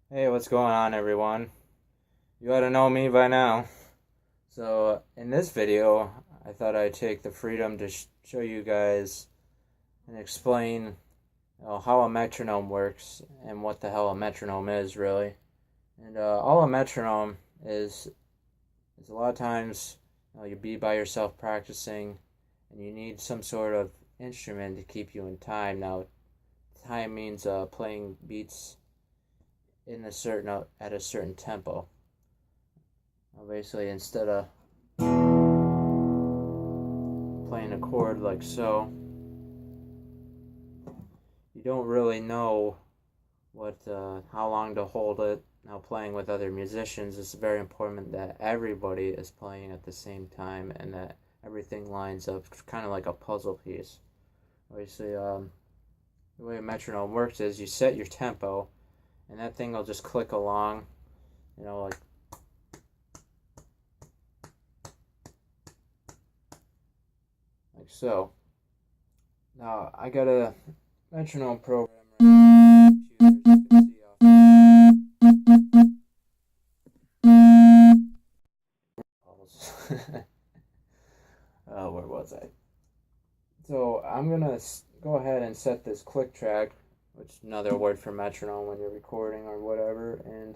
Hey, what's going on, everyone? You ought to know me by now. So, in this video, I thought I'd take the freedom to show you guys and explain how a metronome works and what the hell a metronome is, really. And all a metronome is a lot of times you be by yourself practicing and you need some sort of instrument to keep you in time. Now, time means playing beats in a certain at a certain tempo. Basically, instead of playing a chord like so, you don't really know how long to hold it. Now, playing with other musicians, it's very important that everybody is playing at the same time and that everything lines up, kind of like a puzzle piece. Obviously, the way a metronome works is you set your tempo, and that thing will just click along, like so. Now, I got a metronome program right here. You can see where was I? So I'm gonna go ahead and set this click track, which is another word for metronome when you're recording or whatever, and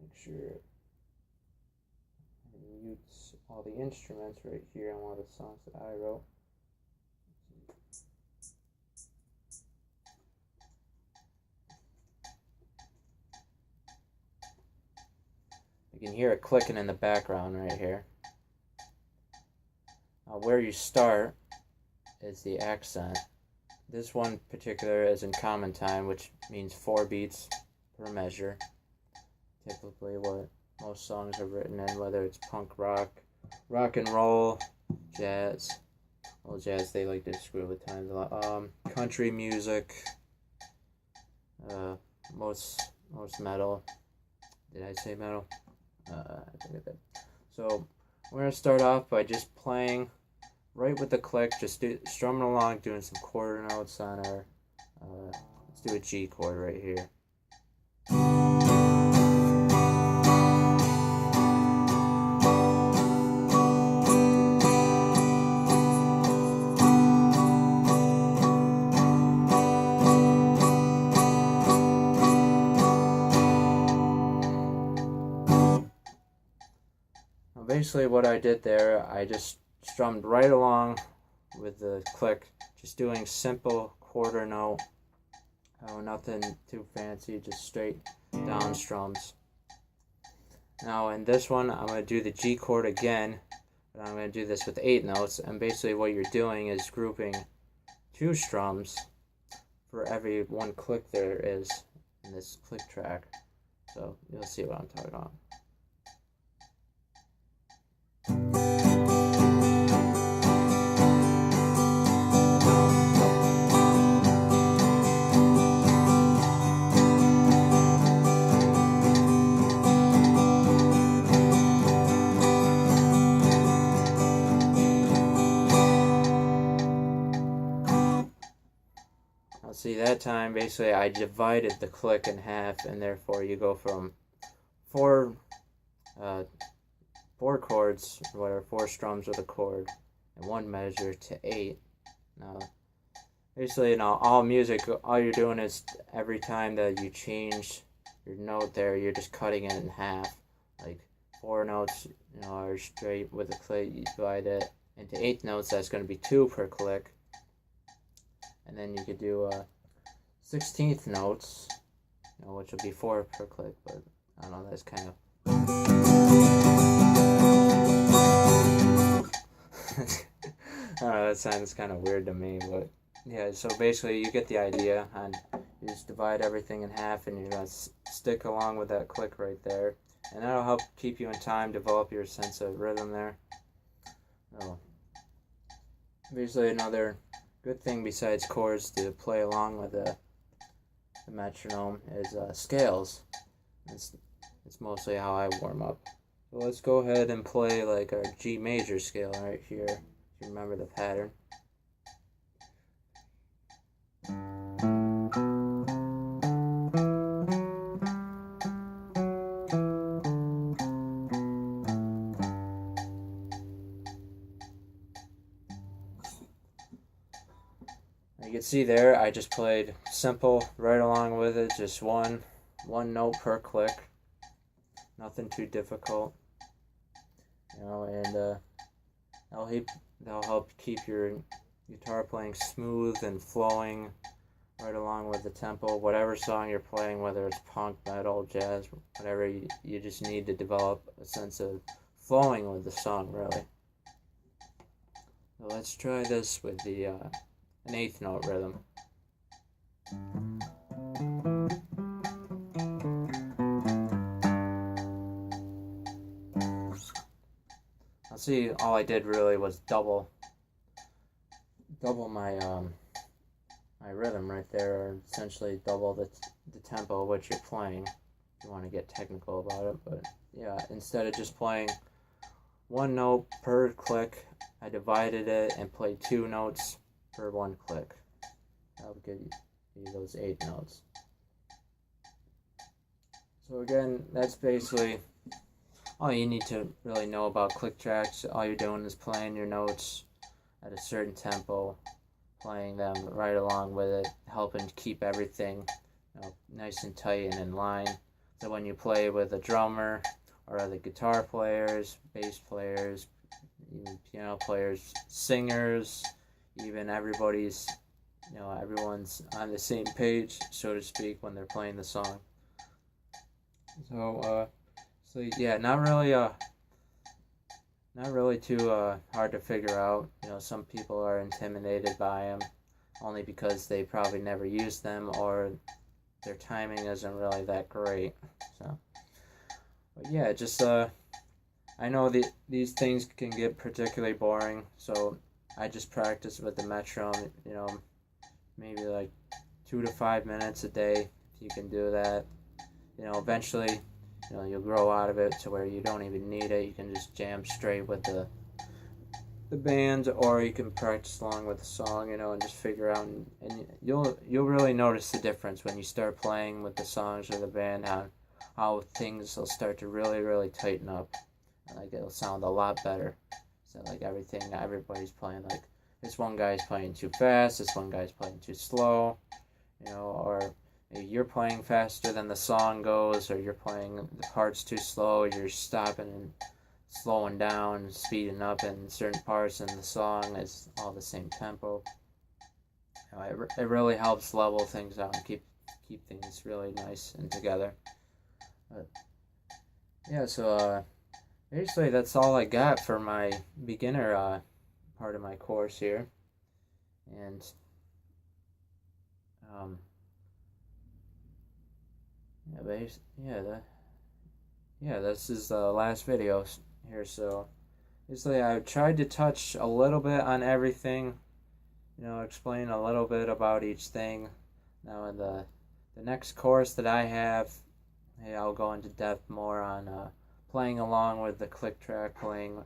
make sure I mute all the instruments right here on one of the songs that I wrote. You can hear it clicking in the background right here. Where you start is the accent. This one particular is in common time, which means 4 beats per measure. Typically what most songs are written in, whether it's punk rock, rock and roll, jazz. Well, jazz, they like to screw with times a lot. Country music, most metal. Did I say metal? I think I did. So we're gonna start off by just playing right with the click, just strumming along, doing some quarter notes on our. Let's do a G chord right here. Basically what I did there, I just strummed right along with the click, just doing simple quarter note. Nothing too fancy, just straight down strums. Now in this one, I'm going to do the G chord again, but I'm going to do this with 8 notes, and basically what you're doing is grouping 2 strums for every one click there is in this click track. So you'll see what I'm talking about. See, that time basically I divided the click in half, and therefore you go from four chords, or whatever, 4 strums with a chord in one measure to 8. Now, basically, all music, all you're doing is every time that you change your note there, you're just cutting it in half. Like 4 notes, are straight with a click. You divide it into 8 notes. That's going to be 2 per click. And then you could do 16th notes, which would be 4 per click, but I don't know, that's kind of... I don't know, that sounds kind of weird to me, but yeah, so basically you get the idea, and you just divide everything in half, and you're going to stick along with that click right there, and that'll help keep you in time, develop your sense of rhythm there. Basically another good thing besides chords to play along with the metronome is scales. It's mostly how I warm up. So let's go ahead and play like our G major scale right here, if you remember the pattern. see there, I just played simple right along with it, just one note per click, nothing too difficult, and that'll help keep your guitar playing smooth and flowing right along with the tempo. Whatever song you're playing, whether it's punk, metal, jazz, whatever, you just need to develop a sense of flowing with the song, really. So let's try this with the an eighth note rhythm. I'll see, all I did really was double my my rhythm right there, or essentially double the tempo of what you're playing, if you want to get technical about it. But yeah, instead of just playing one note per click, I divided it and played 2 notes per 1 click. That would give you those 8 notes. So again, that's basically all you need to really know about click tracks. All you're doing is playing your notes at a certain tempo, playing them right along with it, helping keep everything nice and tight and in line. So when you play with a drummer or other guitar players, bass players, even piano players, singers, even everybody's, everyone's on the same page, so to speak, when they're playing the song. So yeah, not really too hard to figure out. Some people are intimidated by them only because they probably never used them, or their timing isn't really that great. So, but yeah, just I know these things can get particularly boring, so I just practice with the metronome. Maybe like 2 to 5 minutes a day. If you can do that, eventually, you'll grow out of it to where you don't even need it. You can just jam straight with the band, or you can practice along with the song, and just figure out, and you'll really notice the difference when you start playing with the songs or the band, how things will start to really tighten up. Like, it'll sound a lot better. So like everybody's playing, like this one guy's playing too fast, this one guy's playing too slow, or you're playing faster than the song goes, or you're playing the parts too slow, or you're stopping and slowing down and speeding up in certain parts, and the song is all the same tempo. It really helps level things out and keep things really nice and together. But yeah, so basically that's all I got for my beginner part of my course here, and this is the last video here. So basically I tried to touch a little bit on everything, explain a little bit about each thing. Now in the next course that I have, I'll go into depth more on playing along with the click track, playing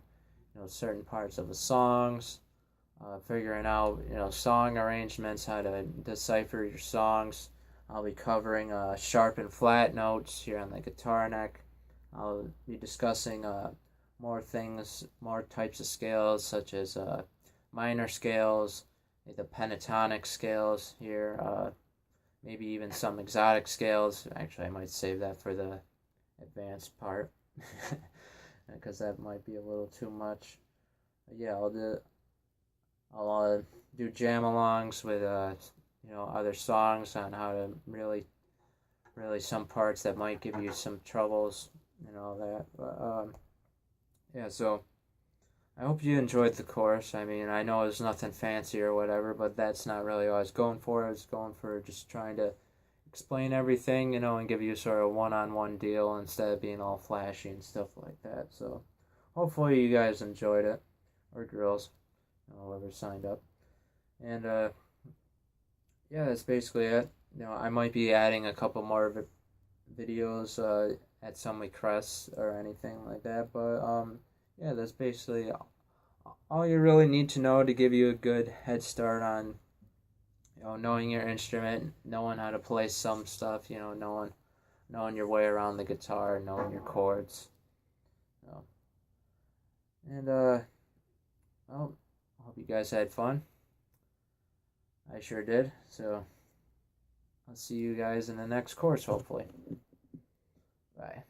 certain parts of the songs, figuring out song arrangements, how to decipher your songs. I'll be covering sharp and flat notes here on the guitar neck. I'll be discussing more things, more types of scales, such as minor scales, the pentatonic scales here, maybe even some exotic scales. Actually, I might save that for the advanced part because that might be a little too much. But yeah, I'll do jam-alongs with other songs on how to really some parts that might give you some troubles and all that. But yeah, so I hope you enjoyed the course. I mean, I know it's nothing fancy or whatever, but that's not really what I was going for. I was going for just trying to explain everything, and give you sort of one-on-one deal instead of being all flashy and stuff like that. So hopefully you guys enjoyed it, or girls, whoever signed up. And yeah, that's basically it. I might be adding a couple more videos at some requests or anything like that, but yeah, that's basically all you really need to know to give you a good head start on knowing your instrument, knowing how to play some stuff, knowing your way around the guitar, knowing your chords. And well, I hope you guys had fun. I sure did. So I'll see you guys in the next course, hopefully. Bye.